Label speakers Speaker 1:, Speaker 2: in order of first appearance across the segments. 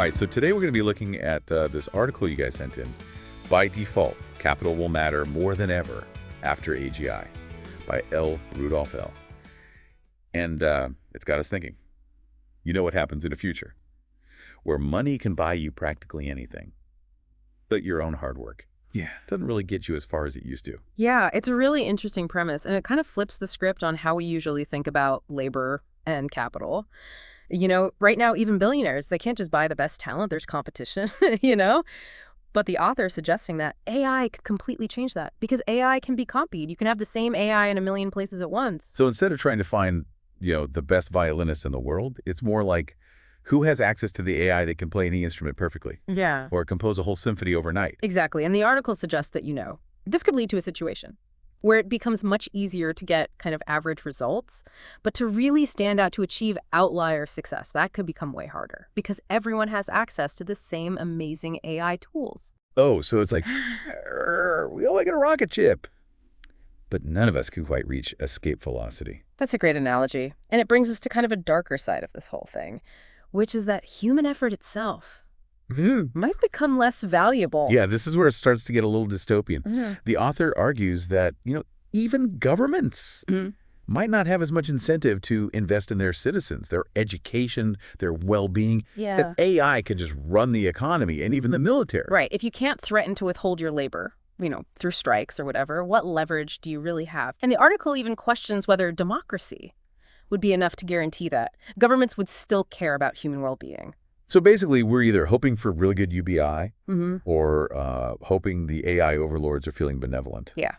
Speaker 1: right, so today we're going to be looking at this article you guys sent in. By default, capital will matter more than ever after AGI by L. Rudolph L. And it's got us thinking. You know what happens in the future, where money can buy you practically anything, but your own hard work. Yeah. Doesn't really get you as far as it used to.
Speaker 2: Yeah, it's a really interesting premise, and it kind of flips the script on how we usually think about labor and capital. You know, right now, even billionaires, they can't just buy the best talent. There's competition, you know? But the author is suggesting that AI could completely change that because AI can be copied. You can have the same AI in a million places at once.
Speaker 1: So instead of trying to find, the best violinist in the world, it's more like who has access to the AI that can play any instrument perfectly?
Speaker 2: Yeah.
Speaker 1: Or compose a whole symphony overnight.
Speaker 2: Exactly. And the article suggests that, this could lead to a situation where it becomes much easier to get kind of average results, but to really stand out, to achieve outlier success, that could become way harder because everyone has access to the same amazing AI tools.
Speaker 1: Oh, so it's like, we all get a rocket ship. But none of us can quite reach escape velocity.
Speaker 2: That's a great analogy. And it brings us to kind of a darker side of this whole thing, which is that human effort itself might become less valuable.
Speaker 1: Yeah, this is where it starts to get a little dystopian. The author argues that, even governments might not have as much incentive to invest in their citizens, their education, their well-being.
Speaker 2: Yeah.
Speaker 1: If AI could just run the economy and even the military.
Speaker 2: Right. If you can't threaten to withhold your labor, through strikes or whatever, what leverage do you really have? And the article even questions whether democracy would be enough to guarantee that. Governments would still care about human well-being.
Speaker 1: So basically, we're either hoping for really good UBI or hoping the AI overlords are feeling benevolent.
Speaker 2: Yeah.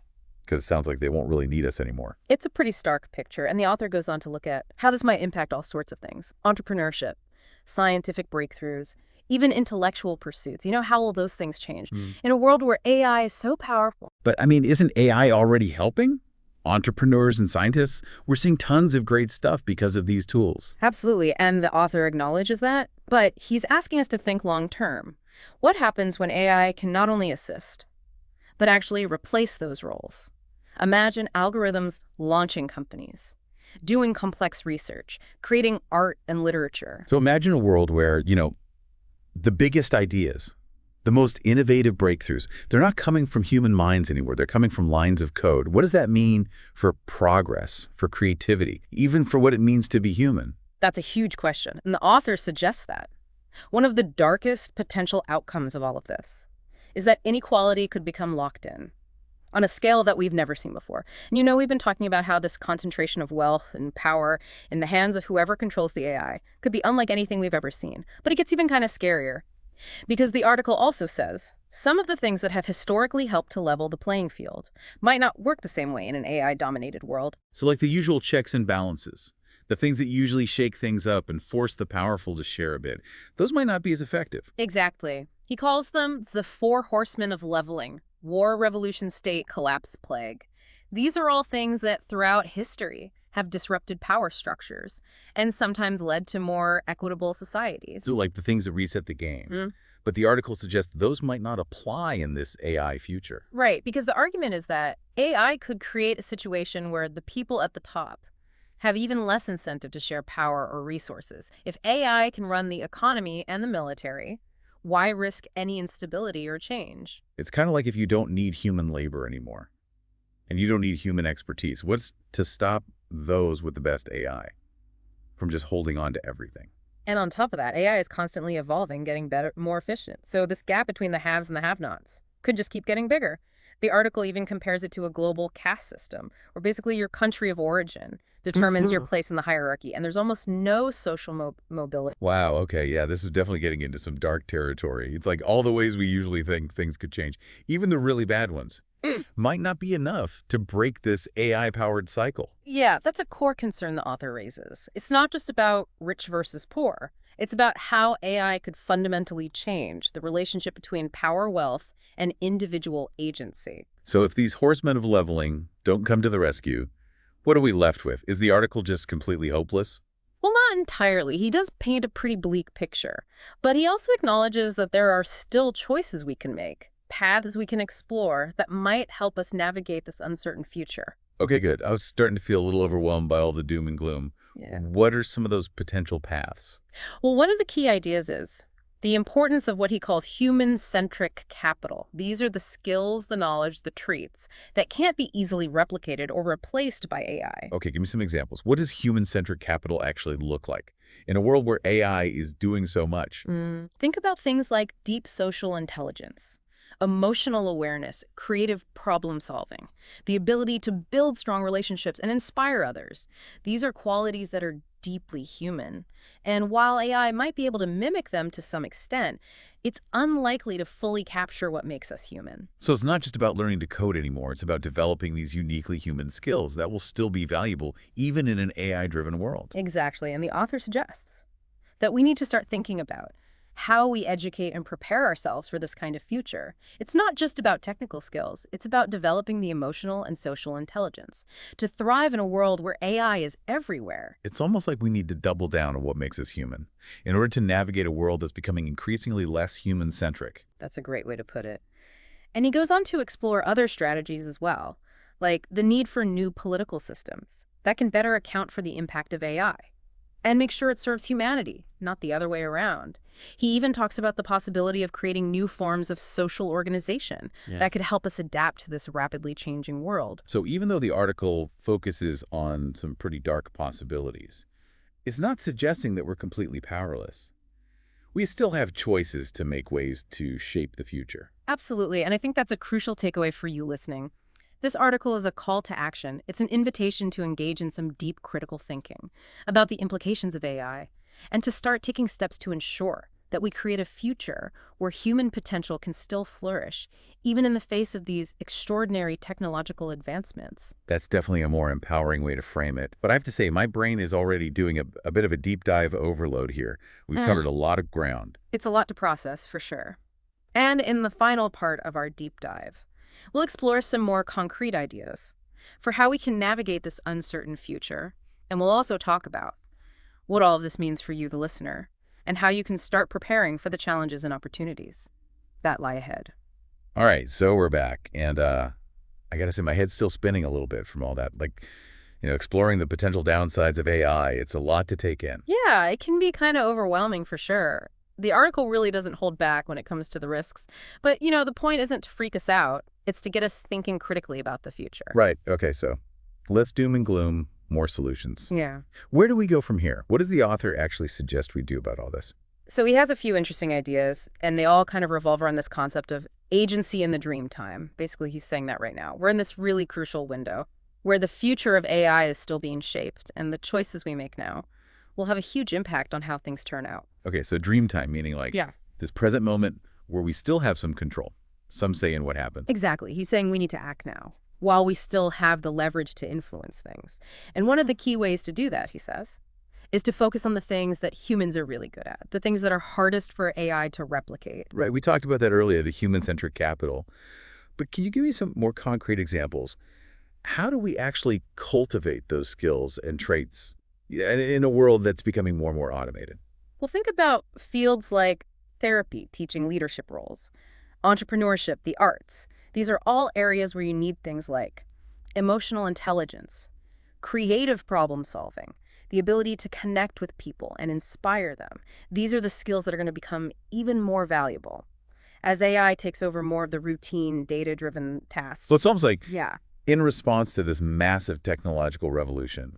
Speaker 1: Because it sounds like they won't really need us anymore.
Speaker 2: It's a pretty stark picture, and the author goes on to look at how this might impact all sorts of things. Entrepreneurship, scientific breakthroughs, even intellectual pursuits. How will those things change? In a world where AI is so powerful.
Speaker 1: But, isn't AI already helping? Entrepreneurs and scientists, we're seeing tons of great stuff because of these tools.
Speaker 2: Absolutely, and the author acknowledges that, but he's asking us to think long term. What happens when AI can not only assist, but actually replace those roles? Imagine algorithms launching companies, doing complex research, creating art and literature.
Speaker 1: So imagine a world where, the biggest ideas, the most innovative breakthroughs, they're not coming from human minds anymore. They're coming from lines of code. What does that mean for progress, for creativity, even for what it means to be human?
Speaker 2: That's a huge question, and the author suggests that. One of the darkest potential outcomes of all of this is that inequality could become locked in on a scale that we've never seen before. And we've been talking about how this concentration of wealth and power in the hands of whoever controls the AI could be unlike anything we've ever seen. But it gets even kind of scarier. Because the article also says some of the things that have historically helped to level the playing field might not work the same way in an AI-dominated world.
Speaker 1: So like the usual checks and balances, the things that usually shake things up and force the powerful to share a bit, those might not be as effective.
Speaker 2: Exactly. He calls them the 4 horsemen of leveling: war, revolution, state, collapse, plague. These are all things that throughout history have disrupted power structures and sometimes led to more equitable societies.
Speaker 1: So like the things that reset the game. But the article suggests those might not apply in this AI future.
Speaker 2: Right, because the argument is that AI could create a situation where the people at the top have even less incentive to share power or resources. If AI can run the economy and the military, why risk any instability or change?
Speaker 1: It's kind of like if you don't need human labor anymore and you don't need human expertise. What's to stop those with the best AI from just holding on to everything?
Speaker 2: And on top of that, AI is constantly evolving, getting better, more efficient. So this gap between the haves and the have-nots could just keep getting bigger. The article even compares it to a global caste system, where basically your country of origin determines your place in the hierarchy, and there's almost no social mobility.
Speaker 1: Wow, okay, yeah, this is definitely getting into some dark territory. It's like all the ways we usually think things could change, even the really bad ones, might not be enough to break this AI-powered cycle.
Speaker 2: Yeah, that's a core concern the author raises. It's not just about rich versus poor. It's about how AI could fundamentally change the relationship between power, wealth, and individual agency.
Speaker 1: So if these horsemen of leveling don't come to the rescue, what are we left with? Is the article just completely hopeless?
Speaker 2: Well, not entirely. He does paint a pretty bleak picture. But he also acknowledges that there are still choices we can make, paths we can explore that might help us navigate this uncertain future.
Speaker 1: Okay, good. I was starting to feel a little overwhelmed by all the doom and gloom.
Speaker 2: Yeah.
Speaker 1: What are some of those potential paths?
Speaker 2: Well, one of the key ideas is The importance of what he calls human-centric capital. These are the skills, the knowledge, the traits that can't be easily replicated or replaced by AI.
Speaker 1: Okay, give me some examples. What does human-centric capital actually look like in a world where AI is doing so much?
Speaker 2: Think about things like deep social intelligence, emotional awareness, creative problem solving, the ability to build strong relationships and inspire others. These are qualities that are deeply human. And while AI might be able to mimic them to some extent, it's unlikely to fully capture what makes us human.
Speaker 1: So it's not just about learning to code anymore. It's about developing these uniquely human skills that will still be valuable even in an AI-driven world.
Speaker 2: Exactly. And the author suggests that we need to start thinking about how we educate and prepare ourselves for this kind of future. It's not just about technical skills. It's about developing the emotional and social intelligence to thrive in a world where AI is everywhere.
Speaker 1: It's almost like we need to double down on what makes us human in order to navigate a world that's becoming increasingly less human-centric.
Speaker 2: That's a great way to put it. And he goes on to explore other strategies as well, like the need for new political systems that can better account for the impact of AI and make sure it serves humanity, not the other way around. He even talks about the possibility of creating new forms of social organization that could help us adapt to this rapidly changing world.
Speaker 1: So even though the article focuses on some pretty dark possibilities, it's not suggesting that we're completely powerless. We still have choices to make ways to shape the future.
Speaker 2: Absolutely, and I think that's a crucial takeaway for you listening. This article is a call to action. It's an invitation to engage in some deep critical thinking about the implications of AI and to start taking steps to ensure that we create a future where human potential can still flourish, even in the face of these extraordinary technological advancements.
Speaker 1: That's definitely a more empowering way to frame it. But I have to say, my brain is already doing a bit of a deep dive overload here. We've covered a lot of ground.
Speaker 2: It's a lot to process, for sure. And in the final part of our deep dive, we'll explore some more concrete ideas for how we can navigate this uncertain future, and we'll also talk about what all of this means for you, the listener, and how you can start preparing for the challenges and opportunities that lie ahead.
Speaker 1: All right, so we're back, and I gotta say, my head's still spinning a little bit from all that. Exploring the potential downsides of AI, it's a lot to take in.
Speaker 2: Yeah, it can be kind of overwhelming for sure. The article really doesn't hold back when it comes to the risks, but, the point isn't to freak us out. It's to get us thinking critically about the future.
Speaker 1: Right, okay, so less doom and gloom, more solutions.
Speaker 2: Yeah.
Speaker 1: Where do we go from here? What does the author actually suggest we do about all this?
Speaker 2: So he has a few interesting ideas, and they all kind of revolve around this concept of agency in the dream time. Basically, he's saying that right now. We're in this really crucial window where the future of AI is still being shaped, and the choices we make now will have a huge impact on how things turn out.
Speaker 1: Okay, so dream time, meaning this present moment where we still have some control, some say in what happens.
Speaker 2: Exactly. He's saying we need to act now while we still have the leverage to influence things. And one of the key ways to do that, he says, is to focus on the things that humans are really good at, the things that are hardest for AI to replicate.
Speaker 1: Right, we talked about that earlier, the human-centric capital. But can you give me some more concrete examples? How do we actually cultivate those skills and traits in a world that's becoming more and more automated?
Speaker 2: Well, think about fields like therapy, teaching leadership roles, entrepreneurship, the arts. These are all areas where you need things like emotional intelligence, creative problem solving, the ability to connect with people and inspire them. These are the skills that are going to become even more valuable as AI takes over more of the routine, data-driven tasks.
Speaker 1: So it's almost like
Speaker 2: Yeah.
Speaker 1: in response to this massive technological revolution,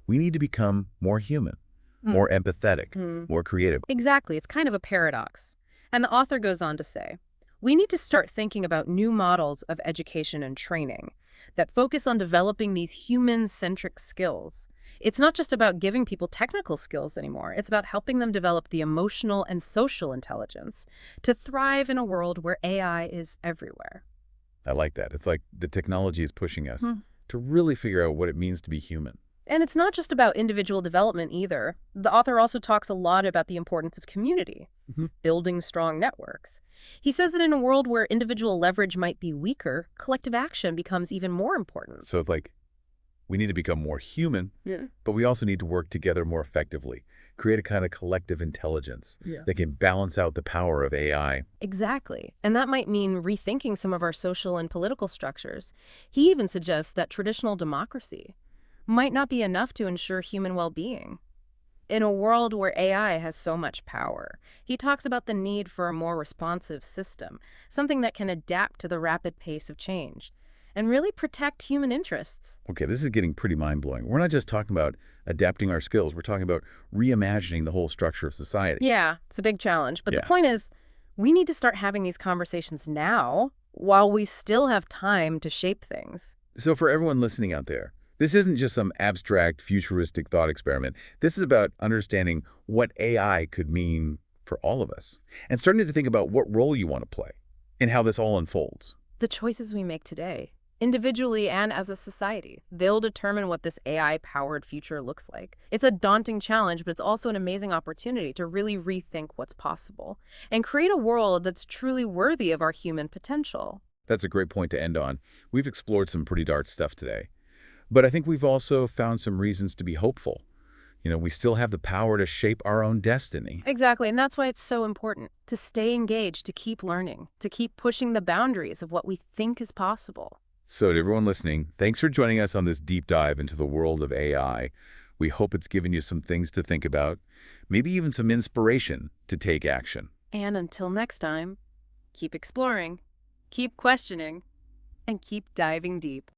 Speaker 1: we need to become more human, more empathetic, more creative.
Speaker 2: Exactly. It's kind of a paradox. And the author goes on to say, we need to start thinking about new models of education and training that focus on developing these human-centric skills. It's not just about giving people technical skills anymore. It's about helping them develop the emotional and social intelligence to thrive in a world where AI is everywhere.
Speaker 1: I like that. It's like the technology is pushing us to really figure out what it means to be human.
Speaker 2: And it's not just about individual development either. The author also talks a lot about the importance of community, building strong networks. He says that in a world where individual leverage might be weaker, collective action becomes even more important.
Speaker 1: So it's like we need to become more human, but we also need to work together more effectively, create a kind of collective intelligence that can balance out the power of AI.
Speaker 2: Exactly. And that might mean rethinking some of our social and political structures. He even suggests that traditional democracy might not be enough to ensure human well-being. In a world where AI has so much power, he talks about the need for a more responsive system, something that can adapt to the rapid pace of change and really protect human interests.
Speaker 1: Okay, this is getting pretty mind-blowing. We're not just talking about adapting our skills. We're talking about reimagining the whole structure of society.
Speaker 2: Yeah, it's a big challenge, but the
Speaker 1: Yeah.
Speaker 2: point is, we need to start having these conversations now while we still have time to shape things.
Speaker 1: So for everyone listening out there, this isn't just some abstract, futuristic thought experiment. This is about understanding what AI could mean for all of us and starting to think about what role you want to play and how this all unfolds.
Speaker 2: The choices we make today, individually and as a society, they'll determine what this AI-powered future looks like. It's a daunting challenge, but it's also an amazing opportunity to really rethink what's possible and create a world that's truly worthy of our human potential.
Speaker 1: That's a great point to end on. We've explored some pretty dark stuff today, but I think we've also found some reasons to be hopeful. We still have the power to shape our own destiny.
Speaker 2: Exactly, and that's why it's so important to stay engaged, to keep learning, to keep pushing the boundaries of what we think is possible.
Speaker 1: So to everyone listening, thanks for joining us on this deep dive into the world of AI. We hope it's given you some things to think about, maybe even some inspiration to take action.
Speaker 2: And until next time, keep exploring, keep questioning, and keep diving deep.